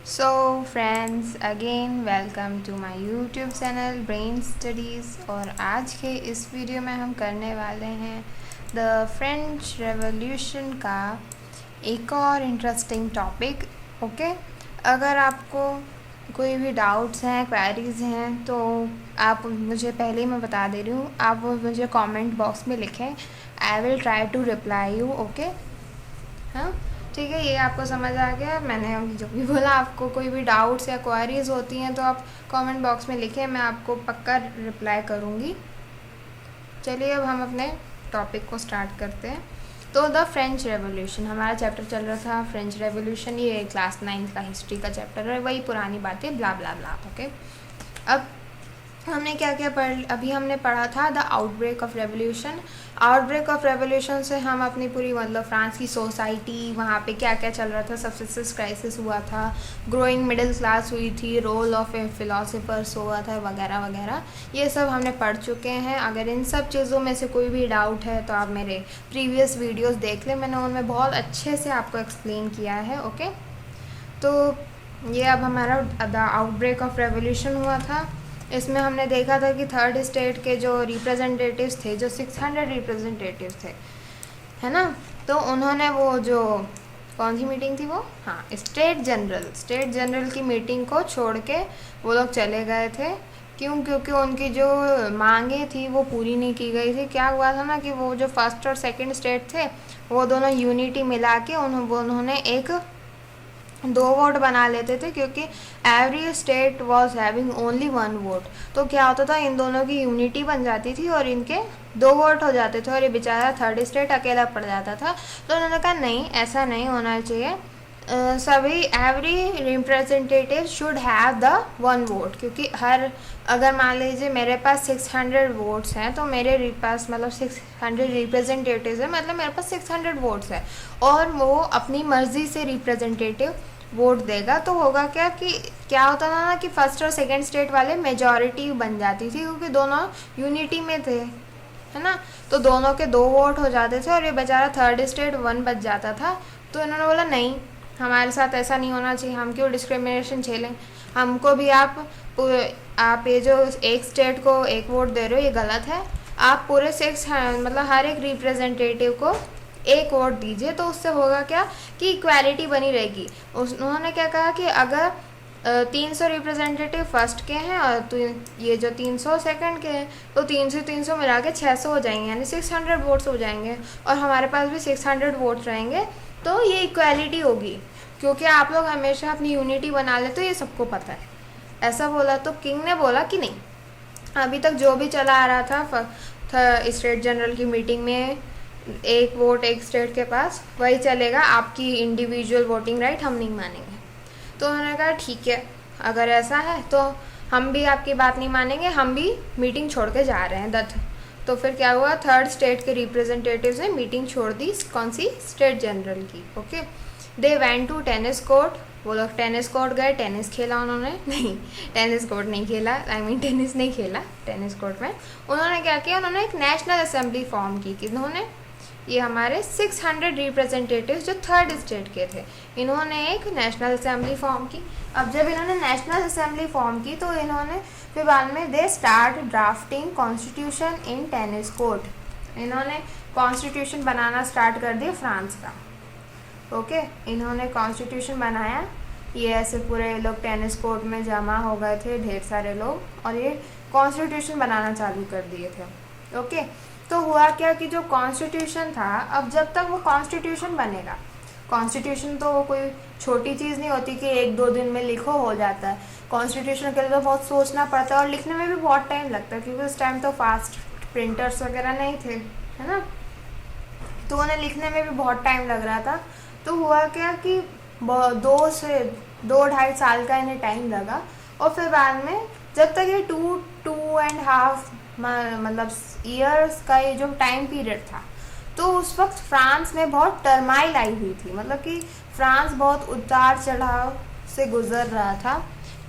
So friends again welcome to my YouTube channel brain studies. और आज के इस वीडियो में हम करने वाले हैं द फ्रेंच रेवोल्यूशन का एक और इंटरेस्टिंग टॉपिक। ओके, अगर आपको कोई भी डाउट्स हैं, क्वेरीज हैं, तो आप मुझे पहले ही मैं बता दे रही हूँ, आप वो मुझे कमेंट बॉक्स में लिखें। I will try to reply you. Okay, हाँ ठीक है, ये आपको समझ आ गया। मैंने अभी जो भी बोला, आपको कोई भी डाउट्स या क्वेरीज होती हैं तो आप कमेंट बॉक्स में लिखें, मैं आपको पक्का रिप्लाई करूँगी। चलिए अब हम अपने टॉपिक को स्टार्ट करते हैं। तो द फ्रेंच रेवोल्यूशन, हमारा चैप्टर चल रहा था फ्रेंच रेवोल्यूशन। ये क्लास 9 का हिस्ट्री का चैप्टर है, वही पुरानी बातें ब्ला ब्ला ब्ला। ओके, अब हमने क्या क्या अभी हमने पढ़ा था the outbreak of revolution. Outbreak of revolution से हम अपनी पूरी फ्रांस की सोसाइटी, वहाँ पे क्या क्या चल रहा था, सब्सिस्टेंस क्राइसिस हुआ था, ग्रोइंग मिडिल क्लास हुई थी, रोल ऑफ ए फिलोसोफर्स हुआ था, वगैरह वगैरह, ये सब हमने पढ़ चुके हैं। अगर इन सब चीज़ों में से कोई भी डाउट है तो आप मेरे प्रीवियस वीडियोज़ देख लें, मैंने उनमें बहुत अच्छे से आपको एक्सप्लेन किया है। ओके, तो ये अब हमारा द आउटब्रेक ऑफ रेवोल्यूशन हुआ था। इसमें हमने देखा था कि थर्ड स्टेट के जो रिप्रेजेंटेटिव्स थे, जो 600 रिप्रेजेंटेटिव्स थे, है ना, तो उन्होंने वो जो कौन सी मीटिंग थी वो, हाँ, स्टेट जनरल की मीटिंग को छोड़ के वो लोग चले गए थे। क्यों? क्योंकि उनकी जो मांगे थी वो पूरी नहीं की गई थी। क्या हुआ था ना कि वो जो फर्स्ट और सेकंड स्टेट थे, वो दोनों यूनिटी मिला के उन्होंने एक 2 वोट बना लेते थे, क्योंकि every state was having only 1 vote. तो क्या होता था, इन दोनों की यूनिटी बन जाती थी और इनके 2 वोट हो जाते थे, और ये बेचारा थर्ड स्टेट अकेला पड़ जाता था। तो उन्होंने कहा नहीं, ऐसा नहीं होना चाहिए, सभी every representative should have the 1 vote. क्योंकि अगर मान लीजिए मेरे पास 600 वोट्स हैं, तो मेरे पास 600 रिप्रेजेंटेटिव्स हैं, मतलब मेरे पास 600 वोट्स हैं, और वो अपनी मर्ज़ी से रिप्रेजेंटेटिव वोट देगा। तो होगा क्या होता था ना कि फर्स्ट और सेकंड स्टेट वाले मेजॉरिटी बन जाती थी, क्योंकि दोनों यूनिटी में थे, है ना। तो दोनों के 2 वोट हो जाते थे और ये बेचारा थर्ड स्टेट 1 बच जाता था। तो इन्होंने बोला नहीं, हमारे साथ ऐसा नहीं होना चाहिए, हम क्यों डिस्क्रिमिनेशन झेलें, हमको भी आप ये जो एक स्टेट को 1 वोट दे रहे हो, ये गलत है। आप पूरे 6 हर एक रिप्रेजेंटेटिव को 1 वोट दीजिए, तो उससे होगा क्या कि इक्वालिटी बनी रहेगी। उन्होंने क्या कहा कि अगर 300 रिप्रेजेंटेटिव फर्स्ट के हैं और तो ये जो 300 सेकंड के हैं, तो 300 मिला के 600 हो जाएंगे, यानी 600 वोट्स हो जाएंगे, और हमारे पास भी 600 वोट्स रहेंगे, तो ये इक्वालिटी होगी। क्योंकि आप लोग हमेशा अपनी यूनिटी बना लेते, तो ये सबको पता है। ऐसा बोला तो किंग ने बोला कि नहीं, अभी तक जो भी चला आ रहा था स्टेट जनरल की मीटिंग में, 1 वोट 1 स्टेट के पास, वही चलेगा, आपकी इंडिविजुअल वोटिंग राइट हम नहीं मानेंगे। तो उन्होंने कहा ठीक है, अगर ऐसा है तो हम भी आपकी बात नहीं मानेंगे, हम भी मीटिंग छोड़ के जा रहे हैं। तो फिर क्या हुआ, थर्ड स्टेट के रिप्रेजेंटेटिव्स ने मीटिंग छोड़ दी, कौन सी, स्टेट जनरल की। Okay, they went to tennis court, वो लोग टेनिस कोर्ट गए, टेनिस खेला उन्होंने, नहीं टेनिस कोर्ट नहीं खेला, टेनिस नहीं खेला टेनिस कोर्ट में। उन्होंने क्या किया, उन्होंने एक नेशनल असेंबली फॉर्म की। इन्होंने, ये हमारे 600 रिप्रेजेंटेटिव्स जो थर्ड स्टेट के थे, इन्होंने एक नेशनल असेंबली फॉर्म की। अब जब इन्होंने नेशनल असेंबली फॉर्म की, तो इन्होंने फिर बाद में they start drafting constitution in tennis court. इन्होंने कॉन्स्टिट्यूशन बनाना स्टार्ट कर दिया फ्रांस का। ओके, इन्होंने कॉन्स्टिट्यूशन बनाया। ये ऐसे पूरे लोग टेनिस कोर्ट में जमा हो गए थे, ढेर सारे लोग, और ये कॉन्स्टिट्यूशन बनाना चालू कर दिए थे। ओके, तो हुआ क्या कि जो कॉन्स्टिट्यूशन था, अब जब तक वो कॉन्स्टिट्यूशन बनेगा, कॉन्स्टिट्यूशन तो वो कोई छोटी चीज़ नहीं होती कि 1-2 दिन में लिखो हो जाता है। कॉन्स्टिट्यूशन के लिए तो बहुत सोचना पड़ता है, और लिखने में भी बहुत टाइम लगता है, क्योंकि उस टाइम तो फास्ट प्रिंटर्स वगैरह नहीं थे, है ना। तो उन्हें लिखने में भी बहुत टाइम लग रहा था। तो हुआ क्या कि 2-2.5 साल का इन्हें टाइम लगा, और फिर बाद में जब तक ये 2.5 ईयर्स का ये जो टाइम पीरियड था, तो उस वक्त फ्रांस में बहुत टर्माइल आई हुई थी, मतलब कि फ्रांस बहुत उतार चढ़ाव से गुजर रहा था।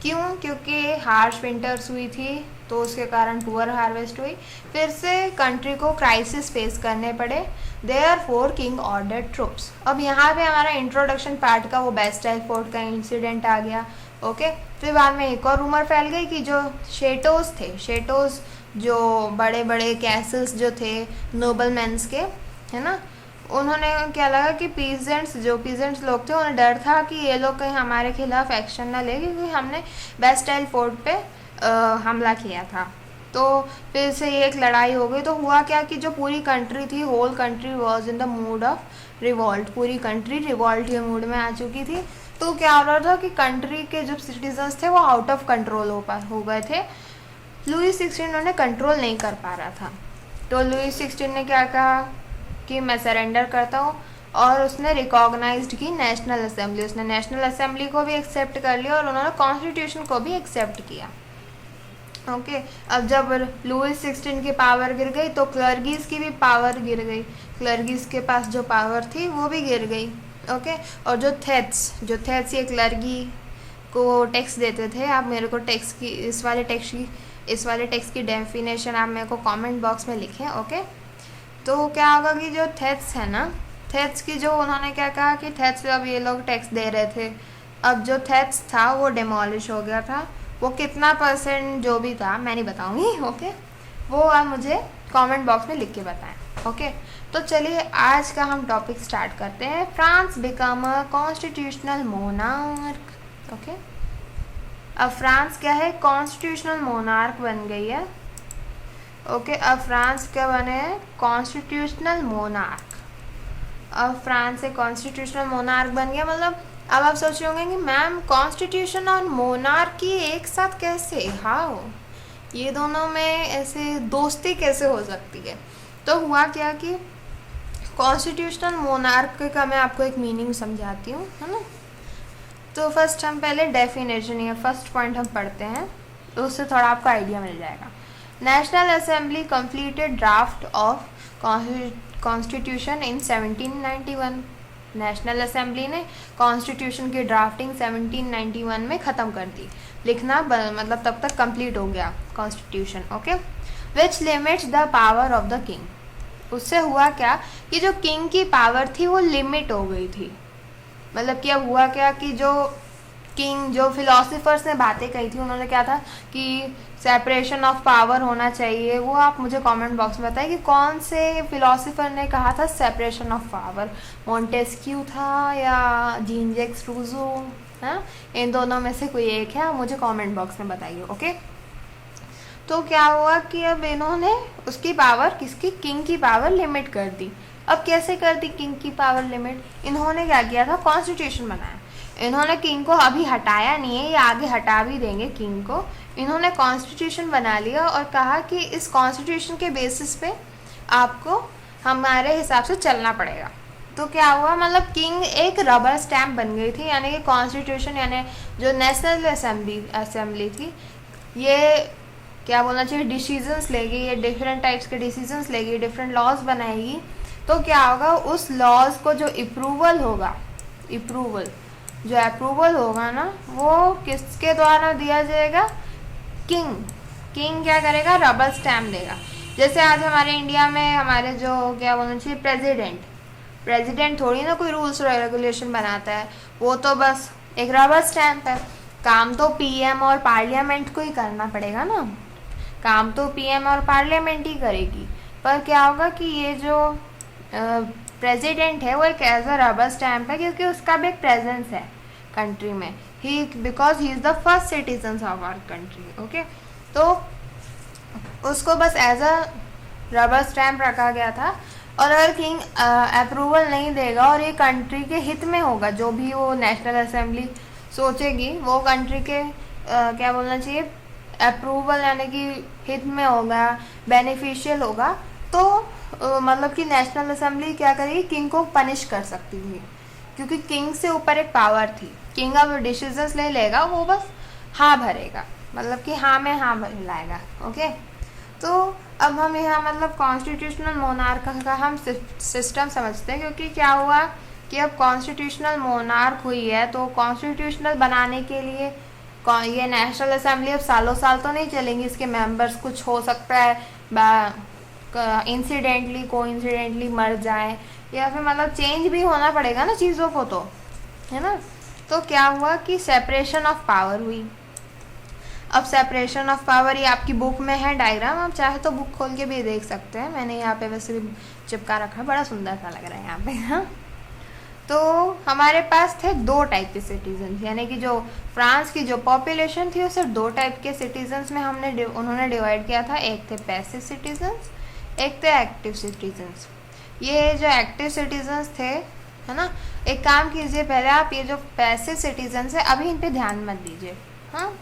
क्यों? क्योंकि हार्श विंटर्स हुई थी तो उसके कारण पुअर हार्वेस्ट हुई, फिर से कंट्री को क्राइसिस फेस करने पड़े, therefore king order troops. अब यहाँ पे हमारा इंट्रोडक्शन पार्ट का वो बेस्टाइल फोर्ट का इंसिडेंट आ गया। ओके, फिर बाद में एक और रूमर फैल गई कि जो शेटोज थे, शेटोज जो बड़े बड़े कैसल्स जो थे नोबलमैन्स के, है ना, उन्होंने क्या लगा कि पीजेंट्स लोग थे, उन्हें डर था कि ये लोग कहीं हमारे खिलाफ एक्शन ना ले, क्योंकि हमने बेस्टाइल फोर्ट पे हमला किया था। तो फिर से ये एक लड़ाई हो गई। तो हुआ क्या कि जो पूरी कंट्री थी, whole country was in the mood of revolt, पूरी कंट्री रिवॉल्ट के मूड में आ चुकी थी। तो क्या हो रहा था कि कंट्री के जो सिटीजन्स थे वो आउट ऑफ कंट्रोल हो गए थे। लुई 16 उन्हें कंट्रोल नहीं कर पा रहा था। तो लुई 16 ने क्या कहा कि मैं सरेंडर करता हूँ, और उसने रिकॉग्नाइज्ड की नेशनल असेंबली, उसने नेशनल असेंबली को भी एक्सेप्ट कर लिया और उन्होंने कॉन्स्टिट्यूशन को भी एक्सेप्ट किया। ओके, अब जब लुई 16 की पावर गिर गई तो क्लर्गीज की भी पावर गिर गई, क्लर्गीज के पास जो पावर थी वो भी गिर गई। ओके, और जो थेट्स ये क्लर्गी को टैक्स देते थे। आप मेरे को टैक्स की इस वाले टैक्स की डेफिनेशन आप मेरे को कमेंट बॉक्स में लिखें। ओके, तो क्या होगा कि जो थेट्स है ना, थेट्स की जो उन्होंने क्या कहा कि थेट्स अब ये लोग टैक्स दे रहे थे, अब जो थेट्स था वो डिमोलिश हो गया था। वो कितना परसेंट जो भी था मैं नहीं बताऊंगी। ओके, वो आप मुझे कमेंट बॉक्स में लिख के बताएं। ओके, तो चलिए आज का हम टॉपिक स्टार्ट करते हैं। France become a constitutional monarch. Okay, अब फ्रांस क्या है? कॉन्स्टिट्यूशनल मोनार्क बन गई है। ओके, अब फ्रांस क्या बने हैं? Constitutional monarch. अब फ्रांस से कॉन्स्टिट्यूशनल मोनार्क बन गया। मतलब अब आप सोच रहे होंगे कि मैम कॉन्स्टिट्यूशन और मोनार्की एक साथ कैसे, हाउ, ये दोनों में ऐसे दोस्ती कैसे हो सकती है? तो हुआ क्या कि कॉन्स्टिट्यूशनल मोनार्क का मैं आपको एक मीनिंग समझाती हूँ, है ना। तो फर्स्ट हम पहले डेफिनेशन या फर्स्ट पॉइंट हम पढ़ते हैं, तो उससे थोड़ा आपको आइडिया मिल जाएगा। National assembly completed draft of constitution in 1791। National assembly ने कॉन्स्टिट्यूशन की ड्राफ्टिंग 1791 में ख़त्म कर दी, लिखना मतलब तब तक कंप्लीट हो गया constitution. Okay, which limits the power of the king. उससे हुआ क्या कि जो किंग की पावर थी वो लिमिट हो गई थी। मतलब कि अब हुआ क्या कि जो किंग, जो फिलोसफर्स ने बातें कही थी, उन्होंने क्या था कि सेपरेशन ऑफ पावर होना चाहिए। वो आप मुझे कमेंट बॉक्स में बताएं कि कौन से फिलोसफर ने कहा था सेपरेशन ऑफ पावर, मोंटेस्क्यू था या जीन जैक्स रूसो, हाँ, इन दोनों में से कोई एक है, मुझे कमेंट बॉक्स में बताइए। ओके, तो क्या हुआ कि अब इन्होंने उसकी पावर, किसकी, किंग की पावर लिमिट कर दी। अब कैसे कर दी किंग की पावर लिमिट? इन्होंने क्या किया था, कॉन्स्टिट्यूशन बनाया। इन्होंने किंग को अभी हटाया नहीं है, ये आगे हटा भी देंगे किंग को। इन्होंने कॉन्स्टिट्यूशन बना लिया और कहा कि इस कॉन्स्टिट्यूशन के बेसिस पे आपको हमारे हिसाब से चलना पड़ेगा। तो क्या हुआ, मतलब किंग एक रबर स्टैम्प बन गई थी, यानी कि कॉन्स्टिट्यूशन, यानी जो नेशनल असेंबली थी, ये क्या बोलना चाहिए, डिसीजंस लेगी, ये डिफरेंट टाइप्स के डिसीजंस लेगी, डिफरेंट लॉज बनाएगी। तो क्या होगा, उस लॉज को जो अप्रूवल होगा ना, वो किसके द्वारा दिया जाएगा? किंग क्या करेगा, रबर स्टैम्प देगा। जैसे आज हमारे इंडिया में हमारे जो क्या बोलना चाहिए प्रेसिडेंट थोड़ी ना कोई रूल्स और रेगुलेशन बनाता है, वो तो बस एक रबर स्टैम्प है। काम तो पीएम और पार्लियामेंट को ही करना पड़ेगा ना, काम तो पीएम और पार्लियामेंट ही करेगी। पर क्या होगा कि ये जो प्रेसिडेंट है वो एक एज अ रबर स्टैम्प है, क्योंकि उसका भी एक प्रेजेंस है कंट्री में, because he is the first citizen of our country. Okay, तो उसको बस एज अ रबर स्टैम्प रखा गया था। और अगर किंग अप्रूवल नहीं देगा और ये कंट्री के हित में होगा, जो भी वो नेशनल असेंबली सोचेगी वो कंट्री के क्या बोलना चाहिए, अप्रूवल यानी कि हित में होगा, बेनिफिशियल होगा, तो मतलब कि नेशनल असेंबली क्या करेगी, किंग को पनिश कर सकती थी, क्योंकि किंग से ऊपर एक पावर थी। किंग अब डिसीजंस ले लेगा, वो बस हाँ भरेगा, मतलब कि हाँ में हाँ भर लाएगा। ओके, तो अब हम यहाँ मतलब कॉन्स्टिट्यूशनल मोनार्क का हम सिस्टम समझते हैं, क्योंकि क्या हुआ कि अब कॉन्स्टिट्यूशनल मोनार्क हुई है, तो कॉन्स्टिट्यूशनल बनाने के लिए ये नेशनल असेंबली अब सालों साल तो नहीं चलेंगी, इसके मेंबर्स कुछ हो सकता है इंसिडेंटली कोइंसिडेंटली मर जाए, या फिर मतलब चेंज भी होना पड़ेगा ना चीज़ों को, तो है ना। तो क्या हुआ कि सेपरेशन ऑफ पावर हुई। अब सेपरेशन ऑफ पावर ये आपकी बुक में है डायग्राम, आप चाहे तो बुक खोल के भी देख सकते हैं, मैंने यहाँ पे वैसे भी चिपका रखा है, बड़ा सुंदर सा लग रहा है यहाँ पे। हाँ, तो हमारे पास थे दो टाइप के सिटीजन, यानी कि जो फ्रांस की जो पॉपुलेशन थी उसे दो टाइप के सिटीजन्स में उन्होंने डिवाइड किया था। एक थे पैसिव सिटीजन्स, एक थे एक्टिव सिटीजन्स। ये जो एक्टिव सिटीजन्स थे, है ना, एक काम कीजिए, पहले आप ये जो पैसिव सिटीजन्स है अभी इन पे ध्यान मत दीजिए, हाँ,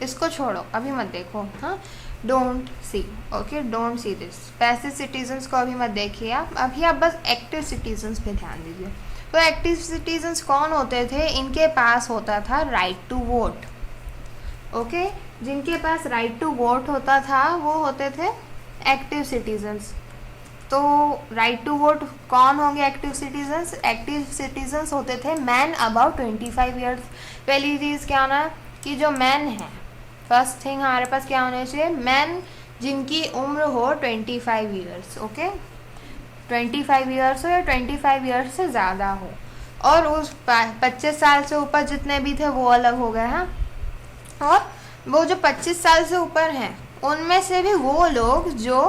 इसको छोड़ो, अभी मत देखो, हाँ, don't see, okay, don't see this. Passive citizens को अभी मत देखिए आप, अभी आप बस एक्टिव सिटीजन्स पे ध्यान दीजिए। तो एक्टिव सिटीजन्स कौन होते थे? इनके पास होता था राइट टू वोट, ओके, जिनके पास राइट टू वोट होता था वो होते थे एक्टिव सिटीजन्स। तो राइट टू वोट कौन होंगे एक्टिव सिटीजन्स? एक्टिव सिटीजन्स होते थे मैन अबाउट 25 ईयर्स। पहली चीज़ क्या होना कि जो मैन है, फर्स्ट थिंग हमारे पास क्या होना चाहिए, मैन जिनकी उम्र हो 25 ईयर्स, ओके, 25 ईयर्स हो या 25 ईयर्स से ज़्यादा हो, और उस 25 साल से ऊपर जितने भी थे वो अलग हो गए, हाँ। और वो जो 25 साल से ऊपर हैं उनमें से भी वो लोग जो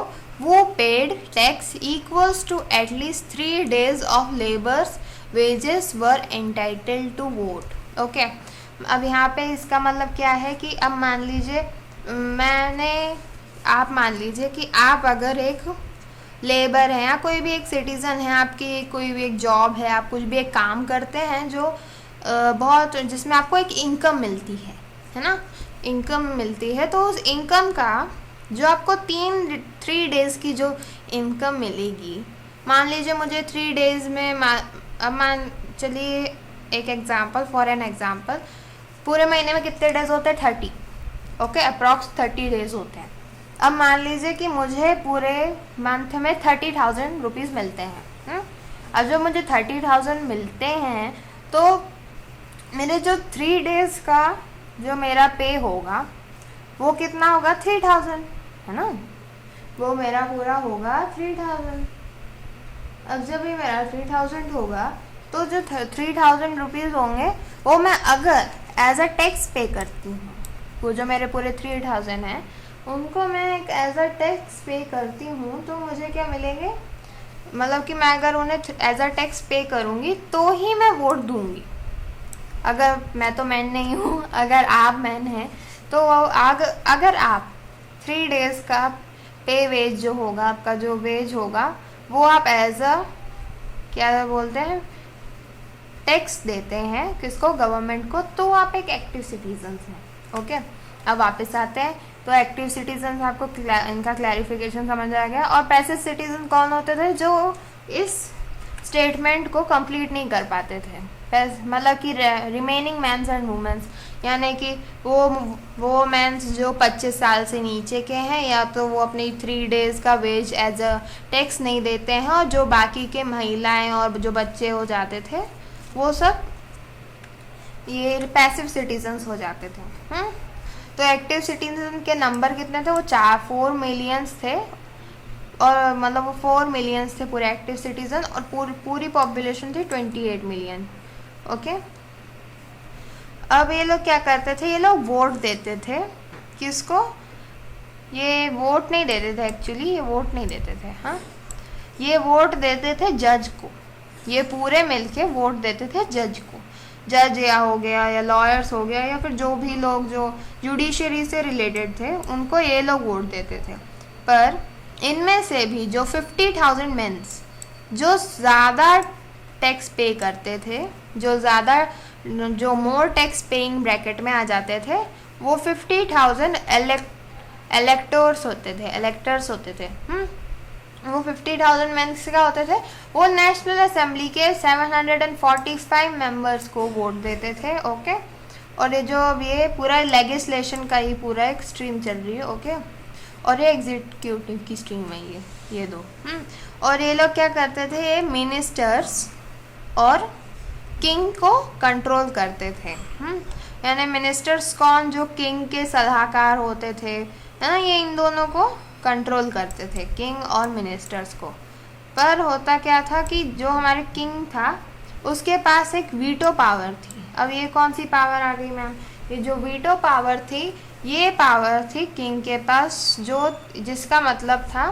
वो paid tax equals to at least 3 days of labours wages were entitled to vote, okay. अब यहाँ पे इसका मतलब क्या है कि अब मान लीजिए आप मान लीजिए कि आप अगर एक लेबर हैं या कोई भी एक सिटीज़न है, आपकी कोई भी एक जॉब है, आप कुछ भी एक काम करते हैं जो बहुत, जिसमें आपको एक इनकम मिलती है ना, इनकम मिलती है, तो उस इनकम का जो आपको 3 days की जो इनकम मिलेगी, मान लीजिए मुझे 3 days में अब चलिए एक एग्जांपल, फॉर एन एग्जांपल, पूरे महीने में कितने डेज होते हैं? 30, ओके, अप्रॉक्स 30 days होते हैं। अब मान लीजिए कि मुझे पूरे मंथ में 30,000 रुपीज़ मिलते हैं। अब जब मुझे 30,000 मिलते हैं तो मेरे जो 3 days का जो मेरा पे होगा वो कितना होगा? 3,000, है ना, वो मेरा पूरा होगा 3,000। अब जब ये मेरा 3,000 होगा तो जो 3,000 रुपीज़ होंगे वो मैं अगर एज अ टैक्स पे करती हूँ, वो जो मेरे पूरे 3,000 हैं उनको मैं एक एज अ टैक्स पे करती हूँ, तो मुझे क्या मिलेंगे, मतलब कि मैं अगर उन्हें एज अ टैक्स पे करूँगी तो ही मैं वोट दूँगी। अगर मैं तो मैन नहीं हूँ, अगर आप मैन हैं तो अगर आप 3 days का पे वेज जो होगा, आपका जो वेज होगा वो आप एज अ क्या बोलते हैं टैक्स देते हैं, किसको? गवर्नमेंट को, तो आप एक एक्टिव सिटीजन हैं, ओके। अब वापस आते हैं, तो एक्टिव सिटीजन आपको इनका क्लैरिफिकेशन समझ आ गया। और पैसिव सिटीजन कौन होते थे? जो इस स्टेटमेंट को कंप्लीट नहीं कर पाते थे, मतलब कि रिमेनिंग मैंस एंड वुमेन्स, यानी कि वो मैंस जो 25 साल से नीचे के हैं, या तो वो अपनी 3 days का वेज एज अ टैक्स नहीं देते हैं, और जो बाकी के महिलाएं और जो बच्चे हो जाते थे वो सब ये पैसिव सिटीजन्स हो जाते थे। तो एक्टिव सिटीजन के नंबर कितने थे? वो 4 मिलियंस थे, और मतलब वो 4 मिलियंस थे पूरे एक्टिव सिटीजन, और पूरी पॉपुलेशन थी 28 मिलियन, ओके। अब ये लोग क्या करते थे? ये लोग वोट देते थे, किसको? ये वोट नहीं देते थे, एक्चुअली ये वोट नहीं देते थे, हाँ, ये वोट देते थे जज को। ये पूरे मिलके वोट देते थे जज को, जज या हो गया या लॉयर्स हो गया, या फिर जो भी लोग जो जुडिशरी से रिलेटेड थे उनको ये लोग वोट देते थे। पर इनमें से भी जो 50,000 मेंस जो ज़्यादा टैक्स पे करते थे, जो मोर टैक्स पेइंग ब्रैकेट में आ जाते थे, वो 50,000 इलेक्टर्स होते थे। वो 50,000 मेंस क्या होते थे? वो नेशनल असेंबली के 745 मेंबर्स को वोट देते थे, ओके। और ये जो अब ये पूरा लेजिस्लेशन का ही पूरा एक स्ट्रीम चल रही है, ओके, और ये एग्जीक्यूटिव की स्ट्रीम है ये दो। और ये लोग क्या करते थे? ये मिनिस्टर्स और किंग को कंट्रोल करते थे। यानी मिनिस्टर्स कौन, जो किंग के सलाहकार होते थे, है ना, ये इन दोनों को कंट्रोल करते थे, किंग और मिनिस्टर्स को। पर होता क्या था कि जो हमारे किंग था उसके पास एक वीटो पावर थी। अब ये कौन सी पावर आ गई मैम, ये जो वीटो पावर थी, ये पावर थी किंग के पास, जो जिसका मतलब था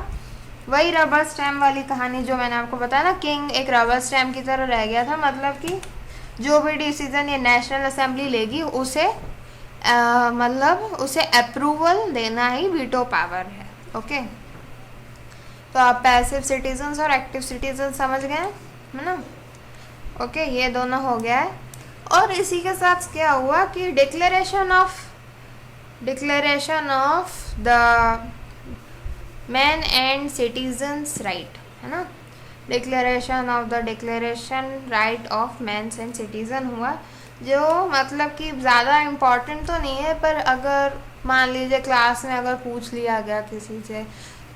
वही रबर स्टैम्प वाली कहानी जो मैंने आपको बताया ना, किंग एक रबर स्टैम्प की तरह रह गया था। मतलब कि जो भी डिसीजन ये नेशनल असेंबली लेगी उसे मतलब उसे अप्रूवल देना ही वीटो पावर है। ओके, तो आप पैसिव सिटीजन्स और एक्टिव सिटीजन समझ गए है ना। ओके, ये दोनों हो गया है। और इसी के साथ क्या हुआ कि declaration of the man and citizens right, है ना, declaration right of mans and citizen हुआ, जो मतलब कि ज़्यादा इम्पॉर्टेंट तो नहीं है, पर अगर मान लीजिए क्लास में अगर पूछ लिया गया किसी से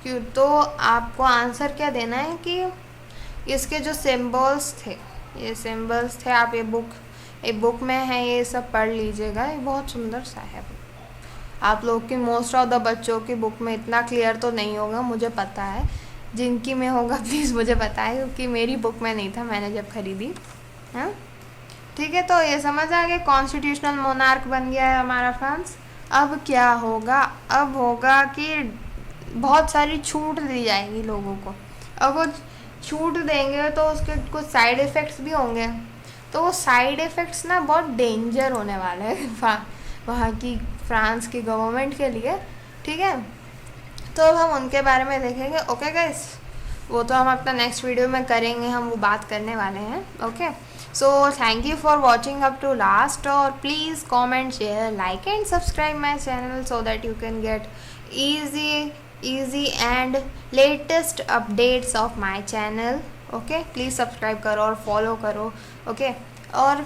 क्यों, तो आपको आंसर क्या देना है कि इसके जो सिंबल्स थे, ये सिंबल्स थे, आप ये बुक में है, ये सब पढ़ लीजिएगा, ये बहुत सुंदर सा है। आप लोग की मोस्ट ऑफ द बच्चों की बुक में इतना क्लियर तो नहीं होगा, मुझे पता है, जिनकी में होगा प्लीज़ मुझे बताएं, क्योंकि मेरी बुक में नहीं था, मैंने जब खरीदी। हाँ ठीक है, तो ये समझ आ गया, कॉन्स्टिट्यूशनल मोनार्क बन गया है हमारा फ्रांस। अब क्या होगा, अब होगा कि बहुत सारी छूट दी जाएगी लोगों को। अब वो छूट देंगे तो उसके कुछ साइड इफ़ेक्ट्स भी होंगे, तो वो साइड इफ़ेक्ट्स ना बहुत डेंजर होने वाले हैं वहाँ की फ्रांस की गवर्नमेंट के लिए। ठीक है, तो अब हम उनके बारे में देखेंगे। ओके गाइस, वो तो हम अपना नेक्स्ट वीडियो में करेंगे, हम वो बात करने वाले हैं। Okay, so thank you for watching up to last, और please comment, share, like and subscribe my channel so that you can get easy and latest updates of my channel. Okay, please subscribe करो और follow करो। Okay, और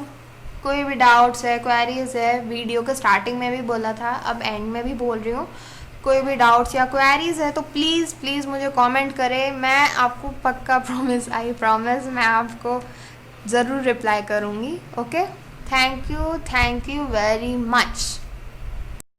कोई भी doubts है, queries है, video के स्टार्टिंग में भी बोला था, अब एंड में भी बोल रही हूँ, कोई भी डाउट्स या क्वेरीज है तो प्लीज़ मुझे कमेंट करें, मैं आपको पक्का आई प्रॉमिस मैं आपको ज़रूर रिप्लाई करूँगी। Okay, thank you very much.